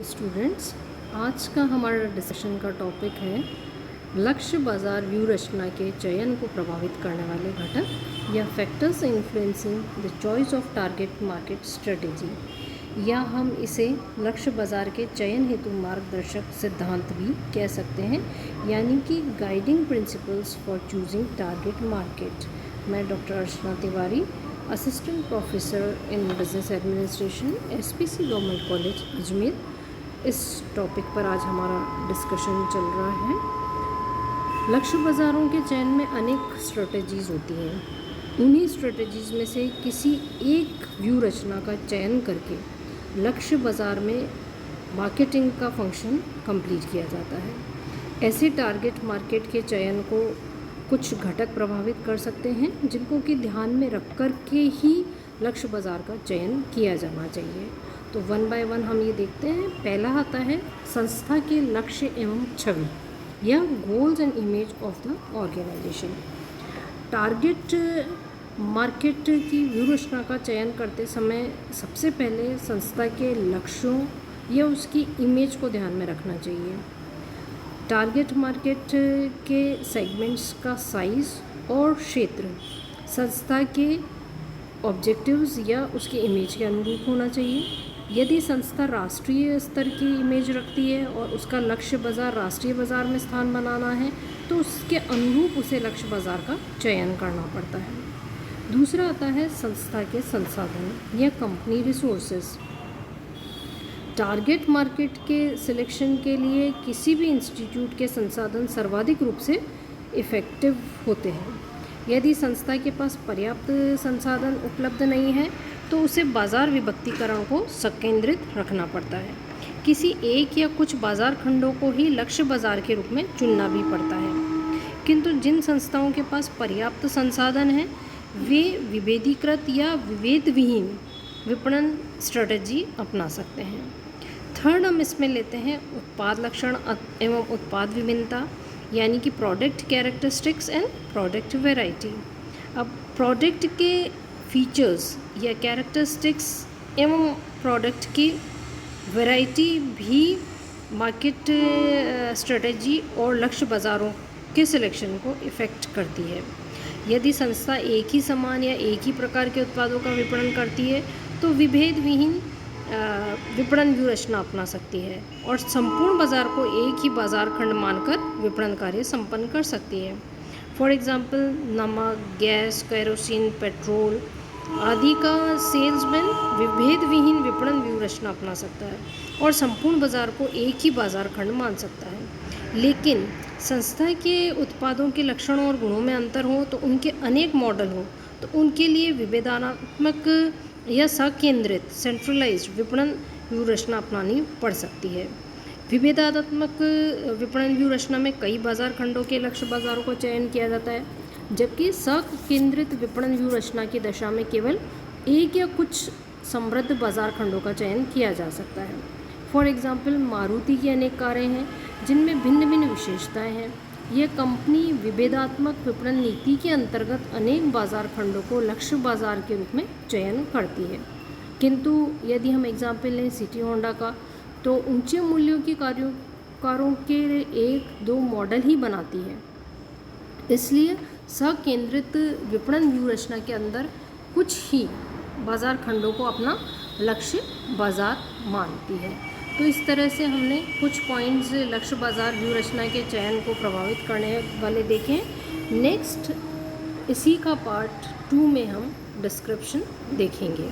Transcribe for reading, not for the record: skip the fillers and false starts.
Students, आज का हमारा डिस्कशन का टॉपिक है लक्ष्य बाजार व्यू रचना के चयन को प्रभावित करने वाले घटक या factors influencing the choice of target market strategy, या हम इसे लक्ष्य बाजार के चयन हेतु मार्गदर्शक सिद्धांत भी कह सकते हैं, यानी कि guiding principles for choosing target market. मैं doctor Archana Tiwari, assistant professor in business administration, SPC government college Ajmer, इस टॉपिक पर आज हमारा डिस्कशन चल रहा है। लक्ष्य बाज़ारों के चयन में अनेक स्ट्रेटजीज़ होती हैं। उन्हीं स्ट्रेटजीज़ में से किसी एक व्यू रचना का चयन करके लक्ष्य बाज़ार में मार्केटिंग का फंक्शन कंप्लीट किया जाता है। ऐसे टारगेट मार्केट के चयन को कुछ घटक प्रभावित कर सकते हैं, जिनको कि ध्यान में रख कर के ही लक्ष्य बाज़ार का चयन किया जाना चाहिए। तो वन बाय वन हम ये देखते हैं। पहला आता है संस्था के लक्ष्य एवं छवि या goals and image of the organization. Target market की व्यू रचना का चयन करते समय सबसे पहले संस्था के लक्ष्यों या उसकी इमेज को ध्यान में रखना चाहिए। टारगेट मार्केट के सेगमेंट्स का साइज़ और क्षेत्र संस्था के ऑब्जेक्टिव्स या उसके इमेज के अनुरूप होना चाहिए। यदि संस्था राष्ट्रीय स्तर की इमेज रखती है और उसका लक्ष्य बाज़ार राष्ट्रीय बाज़ार में स्थान बनाना है, तो उसके अनुरूप उसे लक्ष्य बाज़ार का चयन करना पड़ता है। दूसरा आता है संस्था के संसाधन या कंपनी रिसोर्सेज। टारगेट मार्केट के सिलेक्शन के लिए किसी भी इंस्टीट्यूट के संसाधन सर्वाधिक रूप से इफ़ेक्टिव होते हैं। यदि संस्था के पास पर्याप्त संसाधन उपलब्ध नहीं है, तो उसे बाज़ार विभक्तिकरण को संकेंद्रित रखना पड़ता है। किसी एक या कुछ बाज़ार खंडों को ही लक्ष्य बाज़ार के रूप में चुनना भी पड़ता है। किंतु जिन संस्थाओं के पास पर्याप्त संसाधन हैं, वे विभेदीकृत या विभेद विहीन विपणन स्ट्रेटजी अपना सकते हैं। थर्ड हम इसमें लेते हैं उत्पाद लक्षण एवं उत्पाद विभिन्नता, यानी कि product characteristics and product variety. अब प्रोडक्ट के फीचर्स या कैरेक्टरिस्टिक्स एवं प्रोडक्ट की वैरायटी भी मार्केट स्ट्रेटजी और लक्ष्य बाज़ारों के सिलेक्शन को इफ़ेक्ट करती है। यदि संस्था एक ही समान या एक ही प्रकार के उत्पादों का विपणन करती है, तो विभेद विहीन विपणन व्यू रचना अपना सकती है और संपूर्ण बाज़ार को एक ही बाज़ार खंड मानकर विपणन कार्य संपन्न कर सकती है। फॉर एग्ज़ाम्पल, नमक, गैस, केरोसिन, पेट्रोल आदि का सेल्समैन विभेद विहीन विपणन व्यू रचना अपना सकता है और संपूर्ण बाज़ार को एक ही बाज़ार खंड मान सकता है। लेकिन संस्था के उत्पादों के लक्षणों और गुणों में अंतर हो, तो उनके अनेक मॉडल हों, तो उनके लिए विभेदात्मक या सकेंद्रित सेंट्रलाइज्ड विपणन व्यू रचना अपनानी पड़ सकती है। विभेदात्मक विपणन व्यू रचना में कई बाज़ार खंडों के लक्ष्य बाज़ारों को चयन किया जाता है, जबकि सकेंद्रित विपणन व्यू रचना की दशा में केवल एक या कुछ समृद्ध बाज़ार खंडों का चयन किया जा सकता है। फॉर एग्ज़ाम्पल, मारुति की अनेक कारें हैं जिनमें भिन्न भिन्न विशेषताएँ हैं। यह कंपनी विभेदात्मक विपणन नीति के अंतर्गत अनेक बाज़ार खंडों को लक्ष्य बाज़ार के रूप में चयन करती है। किंतु यदि हम एग्जाम्पल लें सिटी होंडा का, तो ऊंचे मूल्यों की कारों के एक दो मॉडल ही बनाती है। इसलिए सकेंद्रित विपणन व्यू रचना के अंदर कुछ ही बाज़ार खंडों को अपना लक्ष्य बाज़ार मानती है। तो इस तरह से हमने कुछ पॉइंट्स लक्ष्य बाज़ार व्यू रचना के चयन को प्रभावित करने वाले देखें। नेक्स्ट इसी का पार्ट 2 में हम डिस्क्रिप्शन देखेंगे।